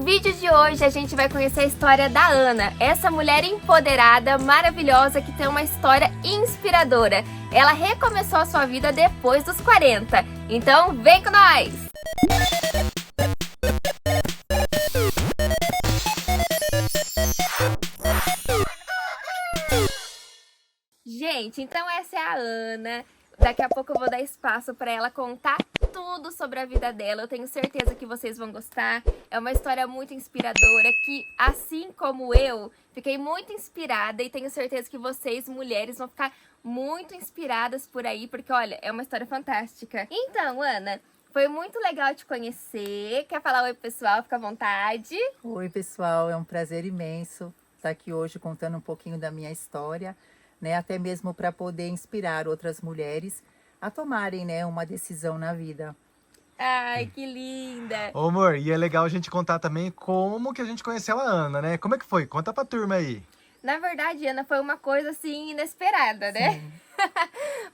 vídeo de hoje a gente vai conhecer a história da Ana, essa mulher empoderada, maravilhosa, que tem uma história inspiradora. Ela recomeçou a sua vida depois dos 40. Então, vem com nós! Gente, então essa é a Ana. Daqui a pouco eu vou dar espaço para ela contar tudo sobre a vida dela. Eu tenho certeza que vocês vão gostar. É uma história muito inspiradora que, assim como eu, fiquei muito inspirada e tenho certeza que vocês, mulheres, vão ficar muito inspiradas por aí, porque, olha, é uma história fantástica. Então, Ana, foi muito legal te conhecer. Quer falar oi, pessoal? Fica à vontade. Oi, pessoal. É um prazer imenso estar aqui hoje contando um pouquinho da minha história, né? Até mesmo para poder inspirar outras mulheres a tomarem, né, uma decisão na vida. Ai, que linda! Ô, amor, e é legal a gente contar também como que a gente conheceu a Ana, né? Como é que foi? Conta pra turma aí. Na verdade, Ana, foi uma coisa, assim, inesperada, né?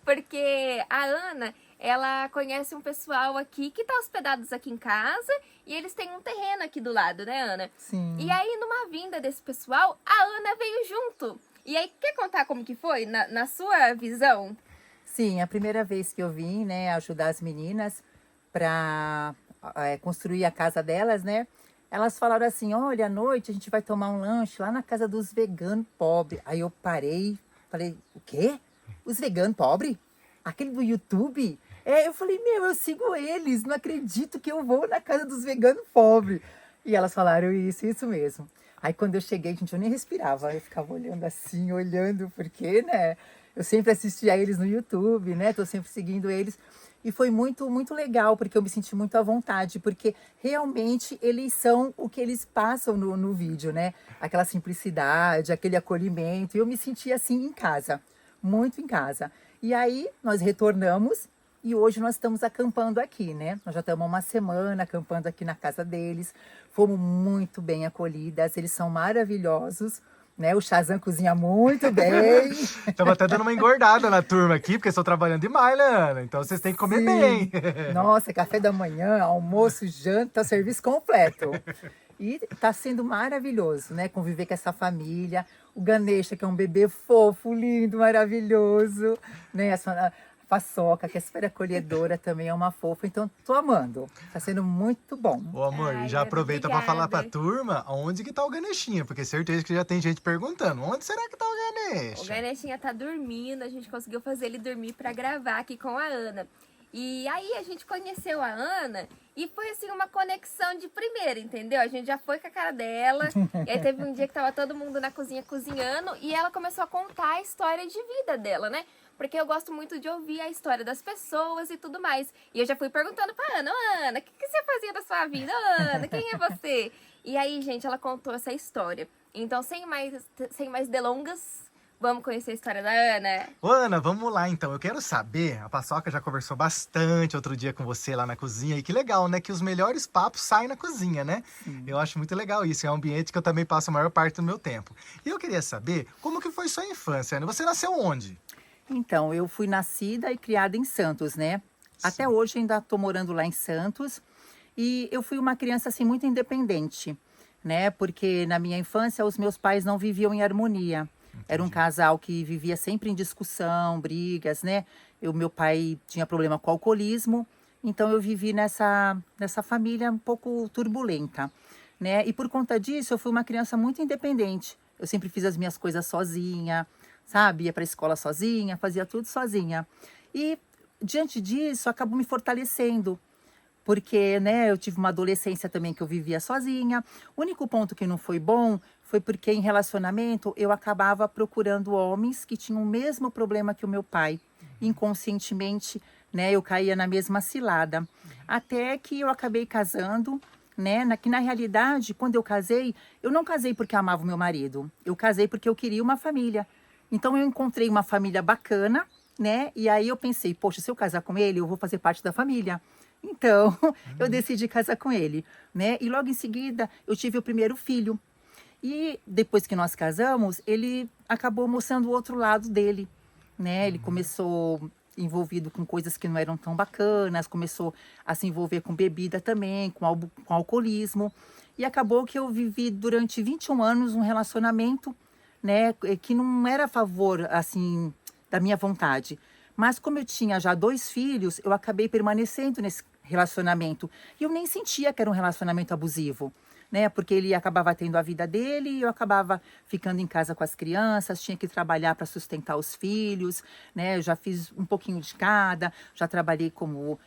Porque a Ana, ela conhece um pessoal aqui que tá hospedados aqui em casa e eles têm um terreno aqui do lado, né, Ana? Sim. E aí, numa vinda desse pessoal, a Ana veio junto. E aí, quer contar como que foi, na sua visão? Sim, a primeira vez que eu vim, né, ajudar as meninas para construir a casa delas, né? Elas falaram assim, olha, à noite a gente vai tomar um lanche lá na casa dos veganos pobres. Aí eu parei, falei, o quê? Os veganos pobres? Aquele do YouTube? Eu falei, eu sigo eles, não acredito que eu vou na casa dos veganos pobres. E elas falaram isso mesmo. Aí quando eu cheguei, gente, eu nem respirava, eu ficava olhando assim, olhando, porque, né? Eu sempre assistia eles no YouTube, né? Tô sempre seguindo eles. E foi muito, muito legal, porque eu me senti muito à vontade, porque realmente eles são o que eles passam no vídeo, né? Aquela simplicidade, aquele acolhimento. E eu me senti assim em casa, muito em casa. E aí nós retornamos e hoje nós estamos acampando aqui, né? Nós já estamos uma semana acampando aqui na casa deles. Fomos muito bem acolhidas, eles são maravilhosos. Né? O Shazam cozinha muito bem. Estamos até dando uma engordada na turma aqui, porque estou trabalhando demais, né, Ana? Então vocês têm que comer bem. Nossa, café da manhã, almoço, janta, serviço completo. E tá sendo maravilhoso, né? Conviver com essa família. O Ganesha, que é um bebê fofo, lindo, maravilhoso. Né? A Paçoca, que é super acolhedora, também é uma fofa. Então, tô amando. Tá sendo muito bom. Ô, amor, Ai, já aproveita para falar pra obrigada. turma onde que tá o Ganeshinha, porque certeza que já tem gente perguntando, onde será que tá o O Ganesha? Ganeshinha tá dormindo, a gente conseguiu fazer ele dormir pra gravar aqui com a Ana. E aí a gente conheceu a Ana e foi assim uma conexão de primeira, entendeu? A gente já foi com a cara dela, e aí teve um dia que tava todo mundo na cozinha cozinhando e ela começou a contar a história de vida dela, né? Porque eu gosto muito de ouvir a história das pessoas e tudo mais. E eu já fui perguntando pra Ana, ô Ana, o que você fazia da sua vida? Ô Ana, quem é você? E aí, gente, ela contou essa história. Então, sem mais delongas, vamos conhecer a história da Ana? Ô, Ana, vamos lá então. Eu quero saber, a Paçoca já conversou bastante outro dia com você lá na cozinha, e que legal, né? Que os melhores papos saem na cozinha, né? Eu acho muito legal isso, é um ambiente que eu também passo a maior parte do meu tempo. E eu queria saber, como que foi sua infância, Ana? Você nasceu onde? Então, eu fui nascida e criada em Santos, né? Até hoje ainda estou morando lá em Santos. E eu fui uma criança, assim, muito independente, né? Porque na minha infância os meus pais não viviam em harmonia. Era um casal que vivia sempre em discussão, brigas, né? Meu pai tinha problema com o alcoolismo, então eu vivi nessa família um pouco turbulenta, né? E por conta disso eu fui uma criança muito independente. Eu sempre fiz as minhas coisas sozinha, sabe? Ia para a escola sozinha, fazia tudo sozinha. E diante disso acabou me fortalecendo. Porque, né, eu tive uma adolescência também que eu vivia sozinha. O único ponto que não foi bom foi porque em relacionamento eu acabava procurando homens que tinham o mesmo problema que o meu pai. Inconscientemente, né, eu caía na mesma cilada. Até que eu acabei casando, né, que na realidade, quando eu casei, eu não casei porque amava o meu marido. Eu casei porque eu queria uma família. Então eu encontrei uma família bacana, né, e aí eu pensei, poxa, se eu casar com ele, eu vou fazer parte da família. Então, eu decidi casar com ele, né? E logo em seguida, eu tive o primeiro filho. E depois que nós casamos, ele acabou mostrando o outro lado dele, né? Ele começou envolvido com coisas que não eram tão bacanas, começou a se envolver com bebida também, com alcoolismo. E acabou que eu vivi durante 21 anos um relacionamento, né, que não era a favor, assim, da minha vontade. Mas como eu tinha já 2 filhos, eu acabei permanecendo nesse relacionamento. E eu nem sentia que era um relacionamento abusivo, né? Porque ele acabava tendo a vida dele e eu acabava ficando em casa com as crianças, tinha que trabalhar para sustentar os filhos, né? Eu já fiz um pouquinho de cada, já trabalhei como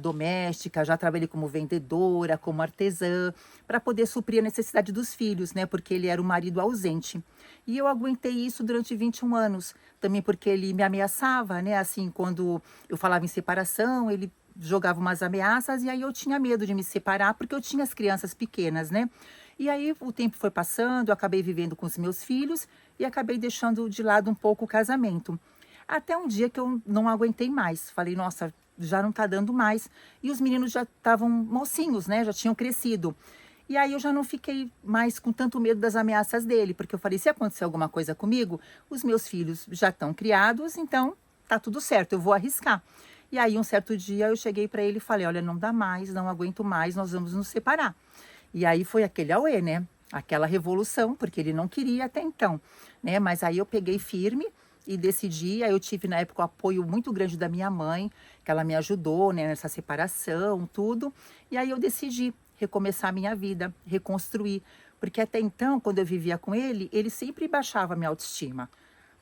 doméstica, já trabalhei como vendedora, como artesã, para poder suprir a necessidade dos filhos, né? Porque ele era um marido ausente. E eu aguentei isso durante 21 anos, também porque ele me ameaçava, né? Assim, quando eu falava em separação, ele jogava umas ameaças e aí eu tinha medo de me separar porque eu tinha as crianças pequenas, né? E aí o tempo foi passando, eu acabei vivendo com os meus filhos e acabei deixando de lado um pouco o casamento. Até um dia que eu não aguentei mais. Falei, nossa, já não tá dando mais. E os meninos já estavam mocinhos, né? Já tinham crescido. E aí eu já não fiquei mais com tanto medo das ameaças dele, porque eu falei, se acontecer alguma coisa comigo, os meus filhos já estão criados, então tá tudo certo, eu vou arriscar. E aí, um certo dia, eu cheguei para ele e falei, olha, não dá mais, não aguento mais, nós vamos nos separar. E aí foi aquele auê, né? Aquela revolução, porque ele não queria até então, né? Mas aí eu peguei firme e decidi, aí eu tive na época o apoio muito grande da minha mãe, que ela me ajudou, né, nessa separação, tudo. E aí eu decidi recomeçar a minha vida, reconstruir. Porque até então, quando eu vivia com ele, ele sempre baixava a minha autoestima.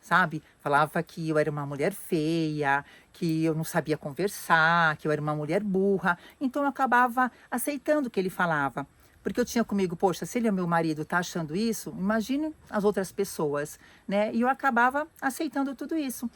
Sabe? Falava que eu era uma mulher feia, que eu não sabia conversar, que eu era uma mulher burra. Então eu acabava aceitando o que ele falava. Porque eu tinha comigo, poxa, se ele é meu marido, tá achando isso, imagine as outras pessoas, né? E eu acabava aceitando tudo isso.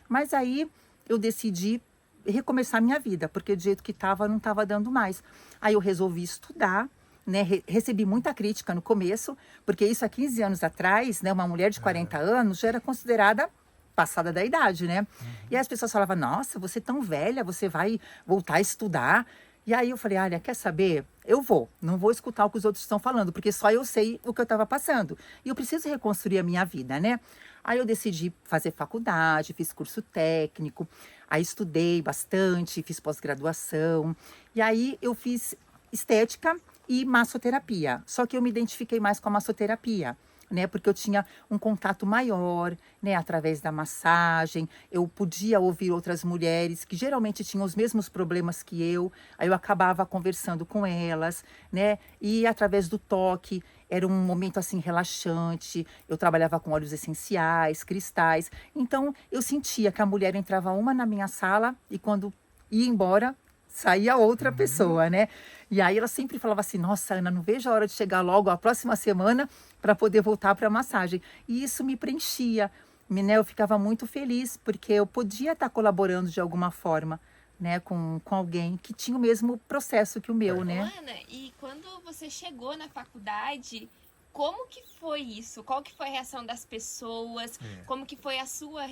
Mas aí eu decidi recomeçar minha vida, porque do jeito que estava, não estava dando mais. Aí eu resolvi estudar, né, recebi muita crítica no começo, porque isso há 15 anos atrás, né, uma mulher de 40 anos já era considerada passada da idade, né? E aí as pessoas falavam, nossa, você é tão velha, você vai voltar a estudar. E aí eu falei, olha, quer saber? Eu não vou escutar o que os outros estão falando, porque só eu sei o que eu estava passando. E eu preciso reconstruir a minha vida, né? Aí eu decidi fazer faculdade, fiz curso técnico, aí estudei bastante, fiz pós-graduação. E aí eu fiz estética e massoterapia. Só que eu me identifiquei mais com a massoterapia, né? Porque eu tinha um contato maior, né? Através da massagem, eu podia ouvir outras mulheres que geralmente tinham os mesmos problemas que eu. Aí eu acabava conversando com elas, né? E através do toque, era um momento assim relaxante. Eu trabalhava com óleos essenciais, cristais. Então eu sentia que a mulher entrava uma na minha sala e quando ia embora, saía outra pessoa, né? E aí ela sempre falava assim, nossa, Ana, não vejo a hora de chegar logo a próxima semana para poder voltar para a massagem. E isso me preenchia, né? Eu ficava muito feliz, porque eu podia estar colaborando de alguma forma, né? Com alguém que tinha o mesmo processo que o meu, né? Ana, e quando você chegou na faculdade, como que foi isso? Qual que foi a reação das pessoas? Como que foi a sua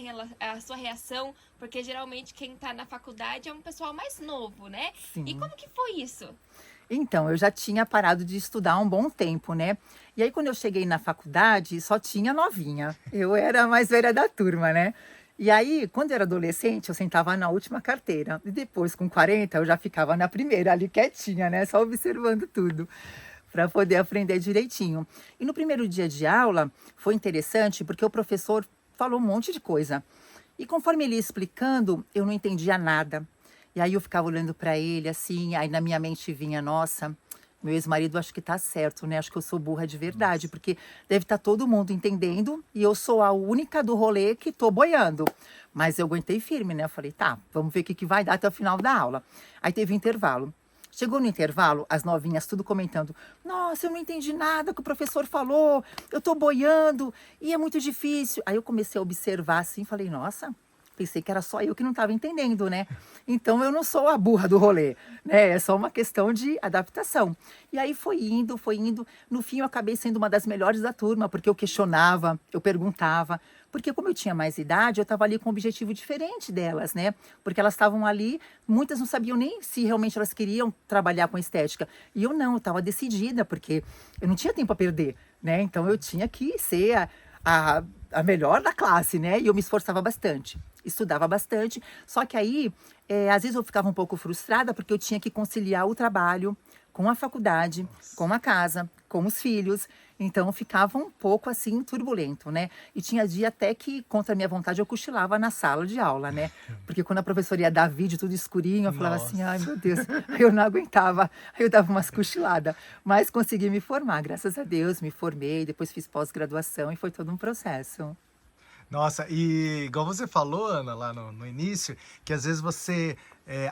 reação? Porque geralmente quem tá na faculdade é um pessoal mais novo, né? Sim. E como que foi isso? Então, eu já tinha parado de estudar há um bom tempo, né? E aí, quando eu cheguei na faculdade, só tinha novinha. Eu era a mais velha da turma, né? E aí, quando eu era adolescente, eu sentava na última carteira. E depois, com 40, eu já ficava na primeira, ali quietinha, né? Só observando tudo, para poder aprender direitinho. E no primeiro dia de aula, foi interessante, porque o professor falou um monte de coisa. E conforme ele ia explicando, eu não entendia nada. E aí eu ficava olhando para ele, assim, aí na minha mente vinha, nossa, meu ex-marido acho que tá certo, né? Acho que eu sou burra de verdade, porque deve estar todo mundo entendendo e eu sou a única do rolê que tô boiando. Mas eu aguentei firme, né? Eu falei, tá, vamos ver o que vai dar até o final da aula. Aí teve um intervalo. Chegou no intervalo, as novinhas tudo comentando, nossa, eu não entendi nada que o professor falou, eu tô boiando e é muito difícil. Aí eu comecei a observar assim, falei, nossa, pensei que era só eu que não estava entendendo, né? Então eu não sou a burra do rolê, né? É só uma questão de adaptação. E aí foi indo, foi indo. No fim eu acabei sendo uma das melhores da turma, porque eu questionava, eu perguntava. Porque como eu tinha mais idade, eu estava ali com um objetivo diferente delas, né? Porque elas estavam ali, muitas não sabiam nem se realmente elas queriam trabalhar com estética. E eu não, eu estava decidida, porque eu não tinha tempo a perder, né? Então eu tinha que ser a melhor da classe, né? E eu me esforçava bastante. estudava bastante. Só que aí, às vezes eu ficava um pouco frustrada porque eu tinha que conciliar o trabalho com a faculdade, com a casa, com os filhos. Então ficava um pouco assim turbulento, né? E tinha dia até que, contra a minha vontade, eu cochilava na sala de aula, né? Porque quando a professora ia dar vídeo tudo escurinho, eu falava assim, ai meu Deus, aí eu não aguentava, aí eu dava umas cochiladas. Mas consegui me formar, graças a Deus, me formei, depois fiz pós-graduação e foi todo um processo. Nossa, e igual você falou, Ana, lá no início, que às vezes você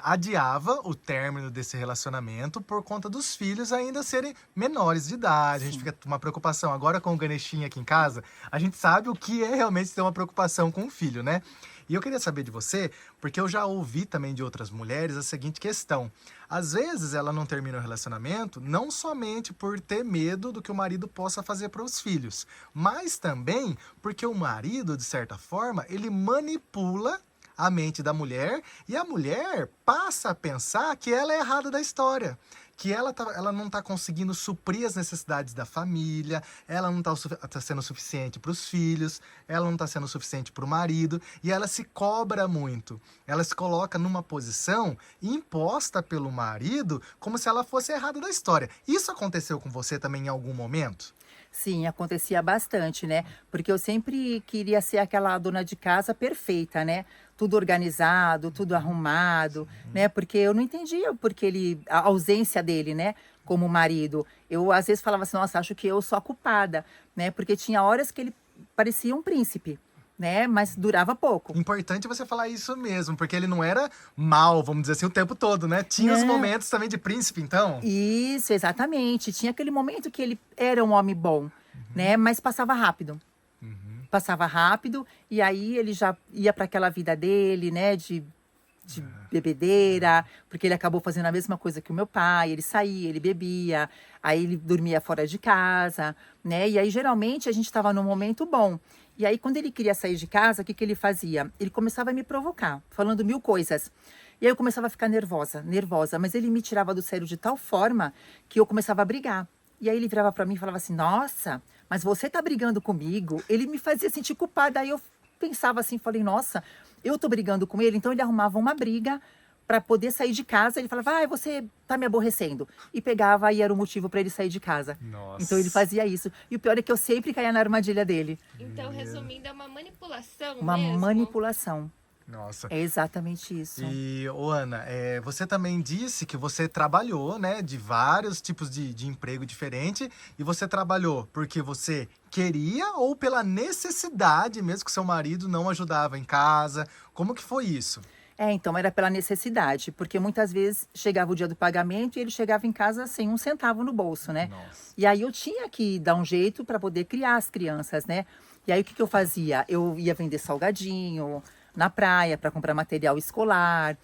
adiava o término desse relacionamento por conta dos filhos ainda serem menores de idade. A gente fica com uma preocupação. Agora com o Ganeshinha aqui em casa, a gente sabe o que é realmente ter uma preocupação com o filho, né? E eu queria saber de você, porque eu já ouvi também de outras mulheres a seguinte questão. Às vezes ela não termina o relacionamento não somente por ter medo do que o marido possa fazer para os filhos, mas também porque o marido, de certa forma, ele manipula a mente da mulher e a mulher passa a pensar que ela é errada da história. Que ela não está conseguindo suprir as necessidades da família, ela não está sendo suficiente para os filhos, ela não está sendo suficiente para o marido, e ela se cobra muito. Ela se coloca numa posição imposta pelo marido, como se ela fosse errada da história. Isso aconteceu com você também em algum momento? Sim, acontecia bastante, né? Porque eu sempre queria ser aquela dona de casa perfeita, né? Tudo organizado, tudo arrumado, né? Porque eu não entendia porque a ausência dele, né? Como marido. Eu às vezes falava assim, nossa, acho que eu sou a culpada, né? Porque tinha horas que ele parecia um príncipe, né? Mas durava pouco. Importante você falar isso mesmo, porque ele não era mal, vamos dizer assim, o tempo todo, né? Tinha os momentos também de príncipe, então. Isso, exatamente. Tinha aquele momento que ele era um homem bom, né? Mas passava rápido. Passava rápido e aí ele já ia para aquela vida dele, né? De bebedeira, porque ele acabou fazendo a mesma coisa que o meu pai. Ele saía, ele bebia, aí ele dormia fora de casa, né? E aí geralmente a gente estava num momento bom. E aí, quando ele queria sair de casa, o que ele fazia? Ele começava a me provocar, falando mil coisas. E aí eu começava a ficar nervosa, mas ele me tirava do sério de tal forma que eu começava a brigar. E aí ele virava para mim e falava assim, nossa, mas você tá brigando comigo? Ele me fazia sentir culpada. Aí eu pensava assim, falei, nossa, eu tô brigando com ele. Então ele arrumava uma briga para poder sair de casa. Ele falava, ah, você tá me aborrecendo. E pegava e era o motivo para ele sair de casa. Nossa. Então ele fazia isso. E o pior é que eu sempre caía na armadilha dele. Então, resumindo, é uma manipulação Uma mesmo. manipulação. Nossa. É exatamente isso. E, ô Ana, você também disse que você trabalhou, né, de vários tipos de emprego diferente, e você trabalhou porque você queria ou pela necessidade, mesmo que seu marido não ajudava em casa? Como que foi isso? Então era pela necessidade, porque muitas vezes chegava o dia do pagamento e ele chegava em casa sem um centavo no bolso, né? Nossa. E aí eu tinha que dar um jeito para poder criar as crianças, né? E aí o que eu fazia? Eu ia vender salgadinho na praia para comprar material escolar,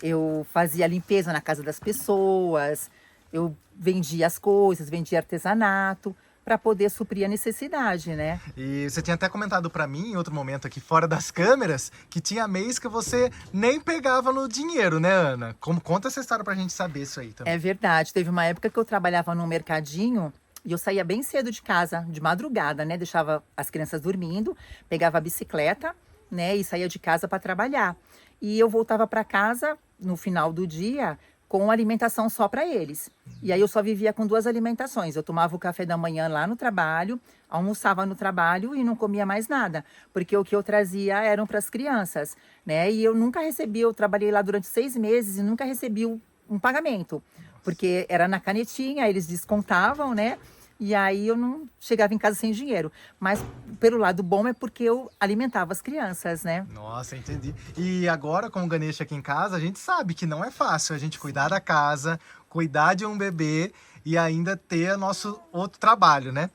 eu fazia limpeza na casa das pessoas, eu vendia as coisas, vendia artesanato para poder suprir a necessidade, né? E você tinha até comentado pra mim em outro momento aqui fora das câmeras que tinha mês que você nem pegava no dinheiro, né, Ana? Conta essa história pra gente saber isso aí também. É verdade. Teve uma época que eu trabalhava num mercadinho e eu saía bem cedo de casa, de madrugada, né? Deixava as crianças dormindo, pegava a bicicleta, né? E saía de casa para trabalhar. E eu voltava para casa no final do dia com alimentação só para eles. E aí eu só vivia com 2 alimentações. Eu tomava o café da manhã lá no trabalho, almoçava no trabalho e não comia mais nada, porque o que eu trazia eram para as crianças, né? E eu nunca recebi, eu trabalhei lá durante 6 meses e nunca recebi um pagamento, porque era na canetinha, eles descontavam, né? E aí eu não chegava em casa sem dinheiro. Mas pelo lado bom é porque eu alimentava as crianças, né? Nossa, entendi. E agora, com o Ganesha aqui em casa, a gente sabe que não é fácil a gente cuidar da casa, cuidar de um bebê e ainda ter nosso outro trabalho, né?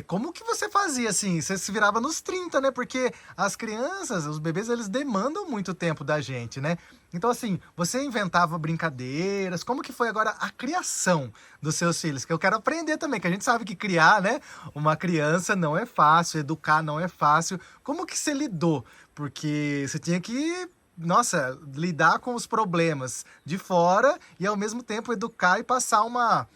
Como que você fazia assim? Você se virava nos 30, né? Porque as crianças, os bebês, eles demandam muito tempo da gente, né? Então, assim, você inventava brincadeiras. Como que foi agora a criação dos seus filhos? Que eu quero aprender também, que a gente sabe que criar, né? Uma criança não é fácil, educar não é fácil. Como que você lidou? Porque você tinha que, nossa, lidar com os problemas de fora e, ao mesmo tempo, educar e passar uma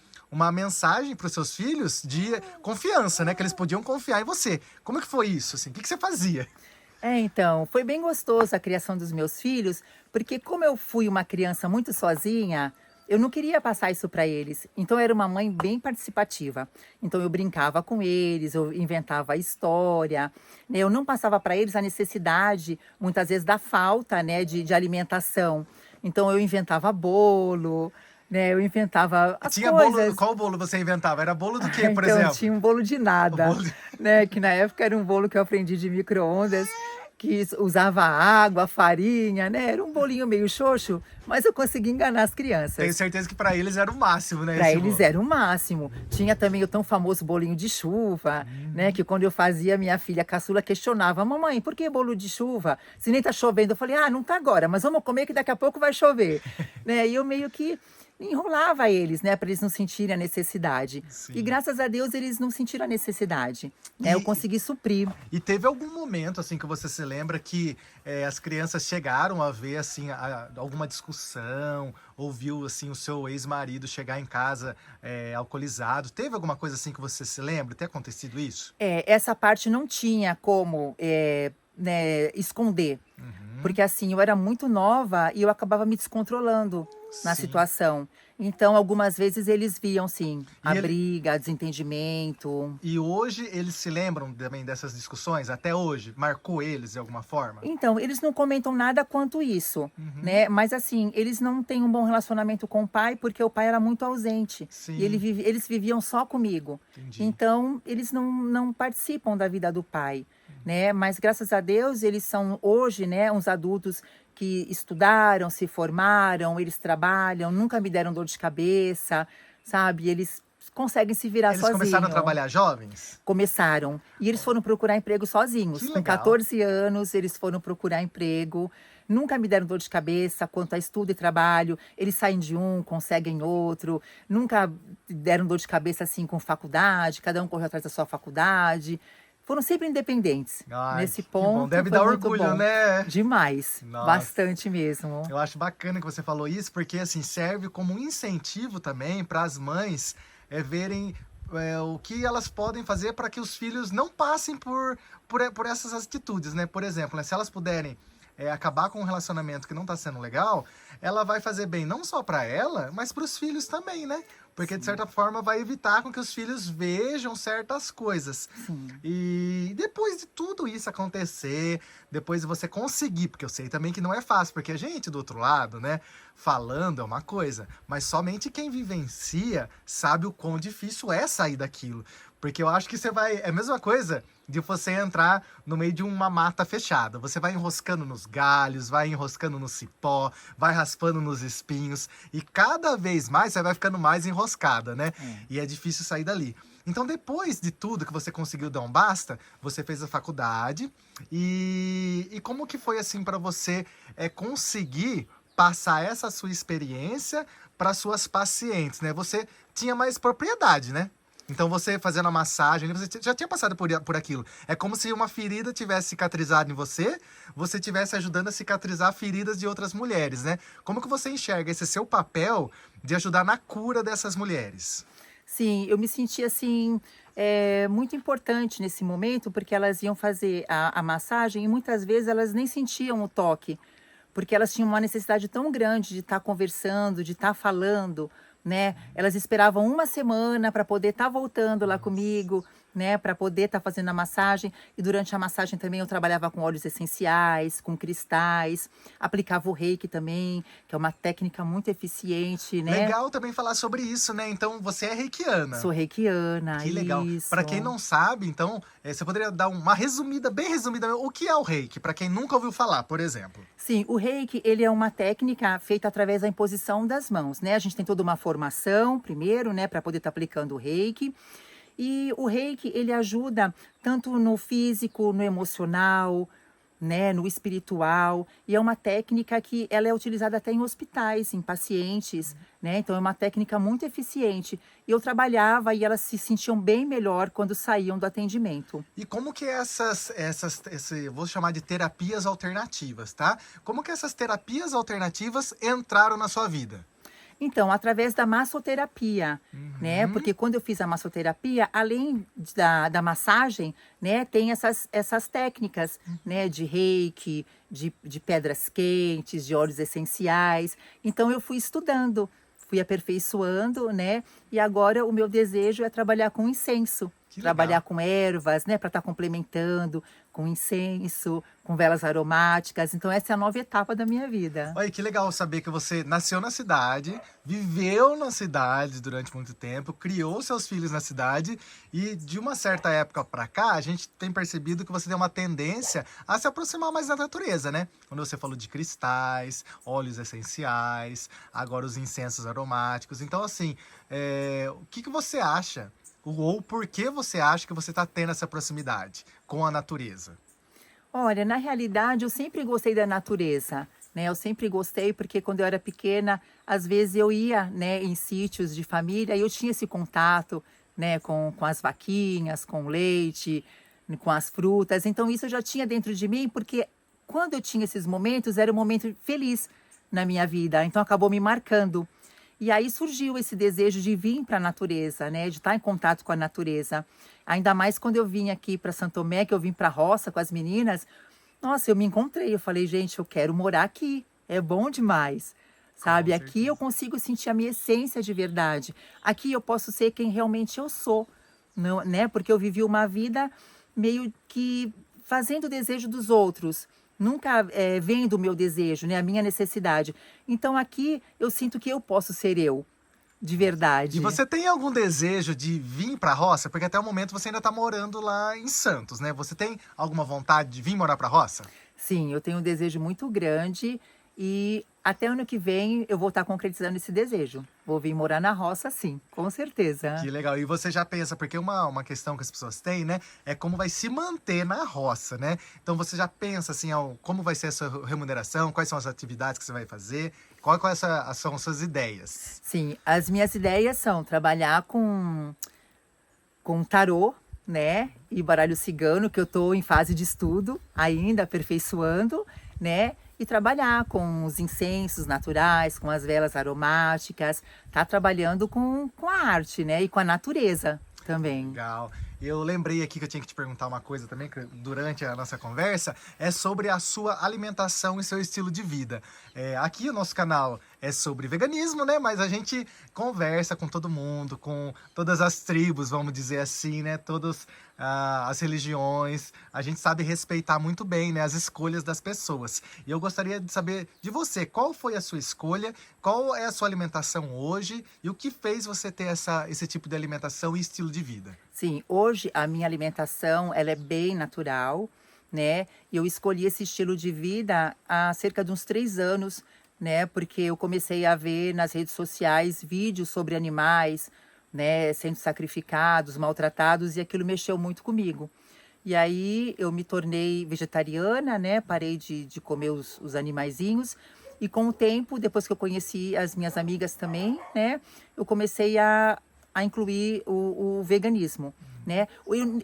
mensagem para os seus filhos de confiança, né? Que eles podiam confiar em você. Como que foi isso, assim? O que você fazia? Então, foi bem gostoso a criação dos meus filhos, porque como eu fui uma criança muito sozinha, eu não queria passar isso para eles. Então, eu era uma mãe bem participativa. Então, eu brincava com eles, eu inventava história, né? Eu não passava para eles a necessidade, muitas vezes, da falta, né, de alimentação. Então, eu inventava bolo, né? Eu inventava as Tinha coisas. bolo, qual bolo você inventava? Era bolo do quê, por Então, exemplo? tinha um bolo de nada, O bolo de- né? Que na época era um bolo que eu aprendi de micro-ondas, que usava água, farinha, né? Era um bolinho meio xoxo, mas eu consegui enganar as Tenho crianças. certeza que para eles era o máximo, né? Para esse eles bolo. era o máximo. Tinha também o tão famoso bolinho de chuva, né? Que quando eu fazia, minha filha caçula questionava: mamãe, por que bolo de chuva? Se nem tá chovendo. Eu falei: ah, não tá agora, mas vamos comer que daqui a pouco vai chover. Né? E eu meio que enrolava eles, né? Para eles não sentirem a necessidade. Sim. E graças a Deus eles não sentiram a necessidade. Né? Eu E- consegui suprir. E teve algum momento, assim, que você se lembra que as crianças chegaram a ver, assim, alguma discussão, ou viu, assim, o seu ex-marido chegar em casa alcoolizado? Teve alguma coisa assim que você se lembra? Tem acontecido isso? Essa parte não tinha como né, esconder. Porque assim, eu era muito nova e eu acabava me descontrolando na Sim. situação. Então, algumas vezes eles viam, sim, a E ele- briga, desentendimento. E hoje eles se lembram também dessas discussões? Até hoje? Marcou eles de alguma forma? Então, eles não comentam nada quanto isso, né? Mas assim, eles não têm um bom relacionamento com o pai porque o pai era muito ausente. Sim. E eles viviam só comigo. Entendi. Então, eles não participam da vida do pai, né? Mas graças a Deus, eles são hoje, né, uns adultos que estudaram, se formaram, eles trabalham, nunca me deram dor de cabeça, sabe? Eles conseguem se virar Eles sozinhos. começaram a trabalhar jovens? Começaram. E eles foram procurar emprego sozinhos. Que Com legal. 14 anos, eles foram procurar emprego. Nunca me deram dor de cabeça quanto a estudo e trabalho. Eles saem de um, conseguem outro. Nunca deram dor de cabeça assim com faculdade. Cada um correu atrás da sua faculdade. Foram sempre independentes. Ai, Nesse que bom. ponto. Deve foi dar muito orgulho, bom. né? Demais. Nossa. Bastante mesmo. Eu acho bacana que você falou isso, porque assim serve como um incentivo também para as mães verem o que elas podem fazer para que os filhos não passem por essas atitudes, né? Por exemplo, né, se elas puderem acabar com um relacionamento que não está sendo legal, ela vai fazer bem não só para ela, mas para os filhos também, né? Porque, de certa forma, vai evitar com que os filhos vejam certas coisas. Sim. E depois de tudo isso acontecer, depois de você conseguir, porque eu sei também que não é fácil, porque a gente do outro lado, né, falando é uma coisa, mas somente quem vivencia sabe o quão difícil é sair daquilo. Porque eu acho que você vai. É a mesma coisa de você entrar no meio de uma mata fechada. Você vai enroscando nos galhos, vai enroscando no cipó, vai raspando nos espinhos. E cada vez mais você vai ficando mais enroscada, né? E é difícil sair dali. Então, depois de tudo que você conseguiu dar um basta, você fez a faculdade. E como que foi assim para você conseguir passar essa sua experiência para suas pacientes, né? Você tinha mais propriedade, né? Então você fazendo a massagem, você já tinha passado por aquilo. É como se uma ferida tivesse cicatrizado em você, você estivesse ajudando a cicatrizar feridas de outras mulheres, né? Como que você enxerga esse seu papel de ajudar na cura dessas mulheres? Sim, eu me senti assim, muito importante nesse momento, porque elas iam fazer a massagem e muitas vezes elas nem sentiam o toque, porque elas tinham uma necessidade tão grande de estar conversando, de estar falando, né? Elas esperavam uma semana para poder estar voltando lá comigo, né? Para poder estar fazendo a massagem. E durante a massagem também eu trabalhava com óleos essenciais, com cristais, aplicava o reiki também, que é uma técnica muito eficiente, né? Legal também falar sobre isso, né? Então você é reikiana. Sou reikiana, Que legal. isso. Para quem não sabe, então, você poderia dar uma resumida, bem resumida, o que é o reiki? Para quem nunca ouviu falar, por exemplo. Sim, o reiki, ele é uma técnica feita através da imposição das mãos, né? A gente tem toda uma formação primeiro, né, para poder estar aplicando o reiki. E o reiki, ele ajuda tanto no físico, no emocional, né, no espiritual. E é uma técnica que ela é utilizada até em hospitais, em pacientes, né? Então é uma técnica muito eficiente. E eu trabalhava e elas se sentiam bem melhor quando saíam do atendimento. E como que vou chamar de terapias alternativas, tá? Como que essas terapias alternativas entraram na sua vida? Então, através da massoterapia, né? Porque quando eu fiz a massoterapia, além da massagem, né? Tem essas técnicas, né? De reiki, de pedras quentes, de óleos essenciais. Então, eu fui estudando, fui aperfeiçoando, né? E agora o meu desejo é trabalhar com incenso. Que Trabalhar legal. com ervas, né? Para estar complementando com incenso, com velas aromáticas. Então, essa é a nova etapa da minha vida. Olha, que legal saber que você nasceu na cidade, viveu na cidade durante muito tempo, criou seus filhos na cidade e de uma certa época pra cá, a gente tem percebido que você tem uma tendência a se aproximar mais da natureza, né? Quando você falou de cristais, óleos essenciais, agora os incensos aromáticos. Então, assim, o que você acha? Ou por que você acha que você está tendo essa proximidade com a natureza? Olha, na realidade, eu sempre gostei da natureza, né? Eu sempre gostei porque quando eu era pequena, às vezes eu ia, né, em sítios de família e eu tinha esse contato, né, com as vaquinhas, com o leite, com as frutas. Então, isso eu já tinha dentro de mim, porque quando eu tinha esses momentos, era um momento feliz na minha vida. Então, acabou me marcando. E aí surgiu esse desejo de vir para a natureza, né? De estar em contato com a natureza. Ainda mais quando eu vim aqui para Santo Tomé, que eu vim para a roça com as meninas. Nossa, eu me encontrei. Eu falei, gente, eu quero morar aqui. É bom demais. Sabe? Com Aqui eu certeza. consigo sentir a minha essência de verdade. Aqui eu posso ser quem realmente eu sou, não, né? Porque eu vivi uma vida meio que fazendo o desejo dos outros. Nunca vendo o meu desejo, né? A minha necessidade. Então aqui eu sinto que eu posso ser eu, de E verdade. você tem algum desejo de vir para a roça? Porque até o momento você ainda está morando lá em Santos, né? Você tem alguma vontade de vir morar para a roça? Sim, eu tenho um desejo muito grande e até ano que vem eu vou estar concretizando esse desejo. Vou vir morar na roça, sim, com certeza. Que legal. E você já pensa, porque uma questão que as pessoas têm, né? É como vai se manter na roça, né? Então você já pensa assim, como vai ser a sua remuneração, quais são as atividades que você vai fazer, quais são as suas ideias? Sim, as minhas ideias são trabalhar com tarô, né? E baralho cigano, que eu estou em fase de estudo ainda, aperfeiçoando, né? E trabalhar com os incensos naturais, com as velas aromáticas, tá trabalhando com a arte, né? E com a natureza também. Legal. Eu lembrei aqui que eu tinha que te perguntar uma coisa também, que durante a nossa conversa, é sobre a sua alimentação e seu estilo de vida. Aqui o nosso canal é sobre veganismo, né? Mas a gente conversa com todo mundo, com todas as tribos, vamos dizer assim, né? Todas as religiões. A gente sabe respeitar muito bem, né? As escolhas das pessoas. E eu gostaria de saber de você, qual foi a sua escolha, qual é a sua alimentação hoje e o que fez você ter esse tipo de alimentação e estilo de vida? Sim, hoje a minha alimentação ela é bem natural, né? E eu escolhi esse estilo de vida há cerca de uns 3 anos, né? Porque eu comecei a ver nas redes sociais vídeos sobre animais, né? Sendo sacrificados, maltratados, e aquilo mexeu muito comigo. E aí eu me tornei vegetariana, né? Parei de comer os animaizinhos. E com o tempo, depois que eu conheci as minhas amigas também, né? Eu comecei a incluir o veganismo, né?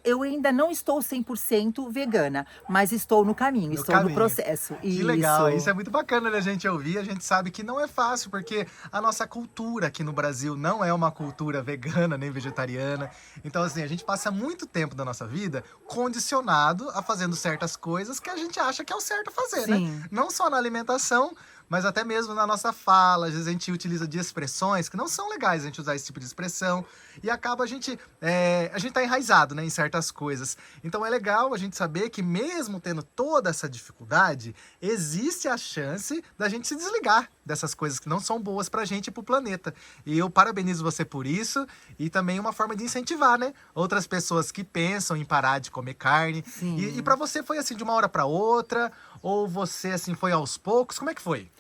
Eu ainda não estou 100% vegana, mas estou no caminho, No estou no caminho. processo. Que legal, isso é muito bacana da gente ouvir. A gente sabe que não é fácil, porque a nossa cultura aqui no Brasil não é uma cultura vegana nem vegetariana. Então, assim, a gente passa muito tempo da nossa vida condicionado a fazendo certas coisas que a gente acha que é o certo fazer, né? Sim. Não só na alimentação, mas até mesmo na nossa fala. Às vezes a gente utiliza de expressões que não são legais a gente usar esse tipo de expressão. E acaba a gente tá enraizado, né, em certas coisas. Então é legal a gente saber que mesmo tendo toda essa dificuldade, existe a chance da gente se desligar dessas coisas que não são boas pra gente e pro planeta. E eu parabenizo você por isso e também uma forma de incentivar, né, outras pessoas que pensam em parar de comer carne. Sim. E para você foi assim de uma hora para outra ou você assim foi aos poucos? Como é que foi?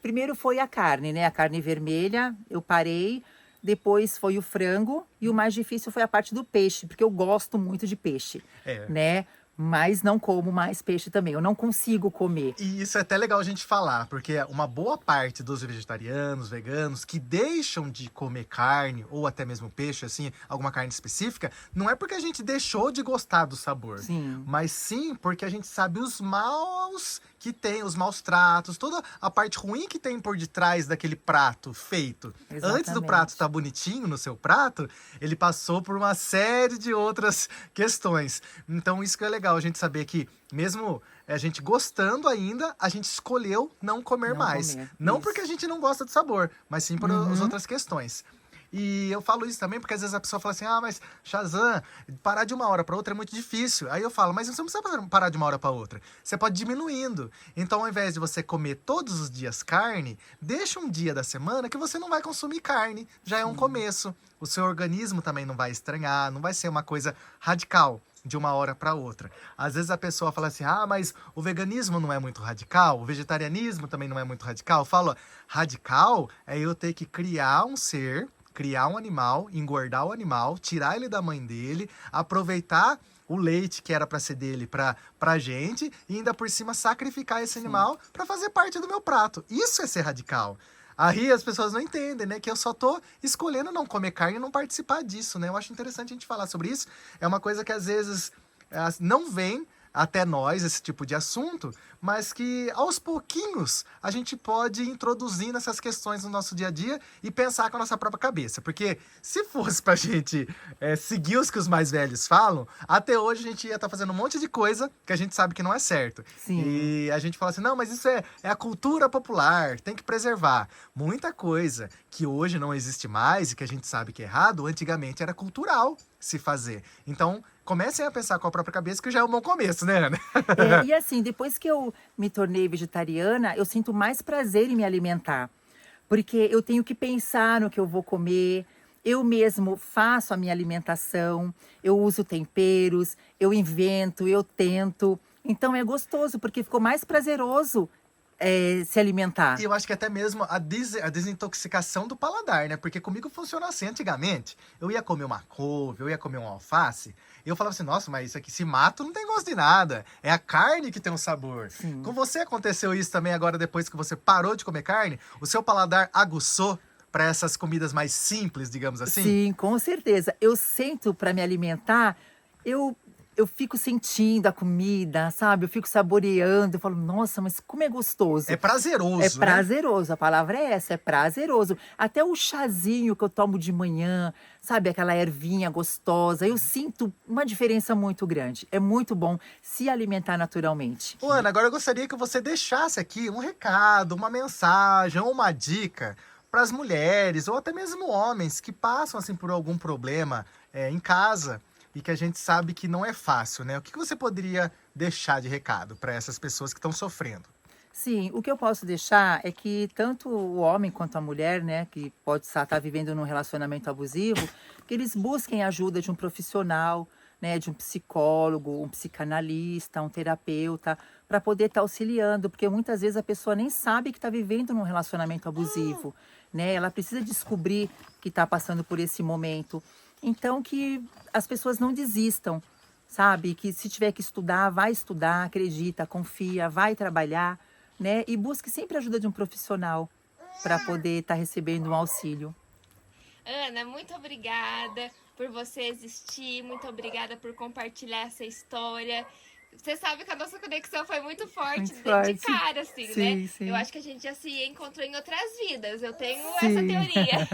Primeiro foi a carne, né? A carne vermelha, eu parei. Depois foi o frango e o mais difícil foi a parte do peixe, porque eu gosto muito de peixe, É. né? Mas não como mais peixe também. Eu não consigo comer. E isso é até legal a gente falar, porque uma boa parte dos vegetarianos, veganos, que deixam de comer carne, ou até mesmo peixe, assim, alguma carne específica, não é porque a gente deixou de gostar do sabor. Sim. Mas sim porque a gente sabe os maus que tem, os maus tratos, toda a parte ruim que tem por detrás daquele prato feito. Antes do Exatamente. prato estar bonitinho no seu prato, ele passou por uma série de outras questões. Então isso que é legal, a gente saber que mesmo a gente gostando ainda, a gente escolheu não comer Não mais. comer, Não isso. porque a gente não gosta do sabor, mas sim por as outras questões. E eu falo isso também porque às vezes a pessoa fala assim, ah, mas Shazam, parar de uma hora para outra é muito difícil. Aí eu falo, mas você não precisa parar de uma hora para outra. Você pode ir diminuindo. Então ao invés de você comer todos os dias carne, deixa um dia da semana que você não vai consumir carne. Já é um começo. O seu organismo também não vai estranhar, não vai ser uma coisa radical de uma hora para outra. Às vezes a pessoa fala assim, ah, mas o veganismo não é muito radical, o vegetarianismo também não é muito radical. Eu falo, radical é eu ter que criar um ser, criar um animal, engordar o animal, tirar ele da mãe dele, aproveitar o leite que era para ser dele pra gente e ainda por cima sacrificar esse animal para fazer parte do meu prato. Isso é ser radical. Aí as pessoas não entendem, né? Que eu só tô escolhendo não comer carne e não participar disso, né? Eu acho interessante a gente falar sobre isso. É uma coisa que às vezes não vem até nós esse tipo de assunto, mas que aos pouquinhos a gente pode introduzir nessas questões no nosso dia a dia e pensar com a nossa própria cabeça. Porque se fosse pra gente seguir os que os mais velhos falam, até hoje a gente ia estar fazendo um monte de coisa que a gente sabe que não é certo. Sim. E a gente fala assim, não, mas isso é a cultura popular, tem que preservar. Muita coisa que hoje não existe mais e que a gente sabe que é errado, antigamente era cultural se fazer. Então, comecem a pensar com a própria cabeça, que já é um bom começo, né, Ana? E assim, depois que eu me tornei vegetariana, eu sinto mais prazer em me alimentar. Porque eu tenho que pensar no que eu vou comer, eu mesmo faço a minha alimentação, eu uso temperos, eu invento, eu tento. Então é gostoso, porque ficou mais prazeroso se alimentar. E eu acho que até mesmo a desintoxicação do paladar, né? Porque comigo funcionou assim antigamente. Eu ia comer uma couve, eu ia comer um alface, e eu falava assim, nossa, mas isso aqui, se mato, não tem gosto de nada. É a carne que tem um sabor. Com você aconteceu isso também agora, depois que você parou de comer carne? O seu paladar aguçou para essas comidas mais simples, digamos assim? Sim, com certeza. Eu sento para me alimentar, eu fico sentindo a comida, sabe? Eu fico saboreando, eu falo, nossa, mas como é gostoso. É prazeroso, É né? prazeroso, a palavra é essa, é prazeroso. Até o chazinho que eu tomo de manhã, sabe? Aquela ervinha gostosa, eu sinto uma diferença muito grande. É muito bom se alimentar naturalmente. Ô, Ana, agora eu gostaria que você deixasse aqui um recado, uma mensagem ou uma dica para as mulheres ou até mesmo homens que passam assim por algum problema em casa e que a gente sabe que não é fácil, né? O que você poderia deixar de recado para essas pessoas que estão sofrendo? Sim, o que eu posso deixar é que tanto o homem quanto a mulher, né, que pode estar vivendo num relacionamento abusivo, que eles busquem ajuda de um profissional, né, de um psicólogo, um psicanalista, um terapeuta, para poder estar auxiliando, porque muitas vezes a pessoa nem sabe que está vivendo num relacionamento abusivo, né? Ela precisa descobrir que está passando por esse momento. Então, que as pessoas não desistam, sabe? Que se tiver que estudar, vai estudar, acredita, confia, vai trabalhar, né? E busque sempre a ajuda de um profissional para poder estar recebendo um auxílio. Ana, muito obrigada por você existir, muito obrigada por compartilhar essa história. Você sabe que a nossa conexão foi muito forte, Muito de forte. cara, assim, Sim, né? sim. Eu acho que a gente já se encontrou em outras vidas, eu tenho Sim. essa teoria.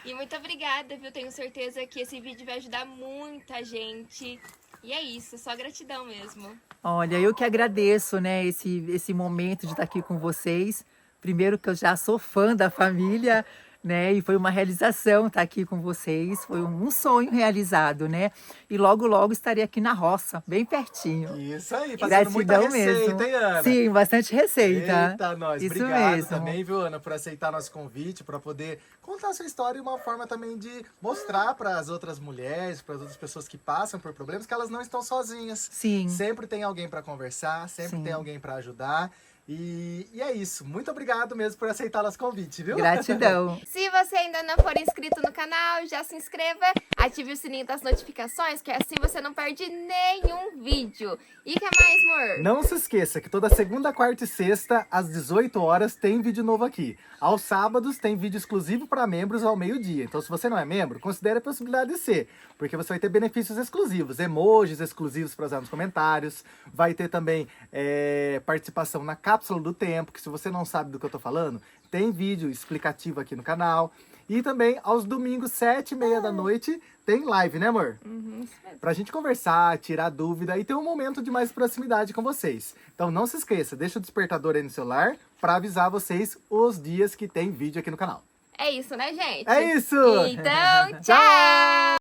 E muito obrigada, viu? Tenho certeza que esse vídeo vai ajudar muita gente. E é isso, só gratidão mesmo. Olha, eu que agradeço, né, esse momento de estar aqui com vocês. Primeiro que eu já sou fã da família, né, e foi uma realização estar aqui com vocês. Foi um sonho realizado, né? E logo, logo estarei aqui na roça, bem pertinho. Isso aí, fazendo muita Gratidão receita, mesmo. hein, Ana? Sim, bastante receita. Eita, nós. Isso Obrigado mesmo. também, viu, Ana, por aceitar nosso convite, para poder contar a sua história e uma forma também de mostrar para as outras mulheres, para as outras pessoas que passam por problemas, que elas não estão sozinhas. Sim. Sempre tem alguém para conversar, sempre Sim. tem alguém para ajudar. E é isso. Muito obrigado mesmo por aceitar nosso convite, viu? Gratidão. Se você ainda não for inscrito no canal, já se inscreva, ative o sininho das notificações, que assim você não perde nenhum vídeo. E que mais, amor? Não se esqueça que toda segunda, quarta e sexta, às 18 horas, tem vídeo novo aqui. Aos sábados, tem vídeo exclusivo para membros ao meio-dia. Então, se você não é membro, considere a possibilidade de ser, porque você vai ter benefícios exclusivos, emojis exclusivos para usar nos comentários, vai ter também participação na cápsula do tempo, que se você não sabe do que eu tô falando, tem vídeo explicativo aqui no canal. E também, aos domingos, 7h30 da noite, tem live, né, amor? Isso mesmo. Pra gente conversar, tirar dúvida e ter um momento de mais proximidade com vocês. Então não se esqueça, deixa o despertador aí no celular pra avisar vocês os dias que tem vídeo aqui no canal. É isso, né, gente? É isso! Então, tchau!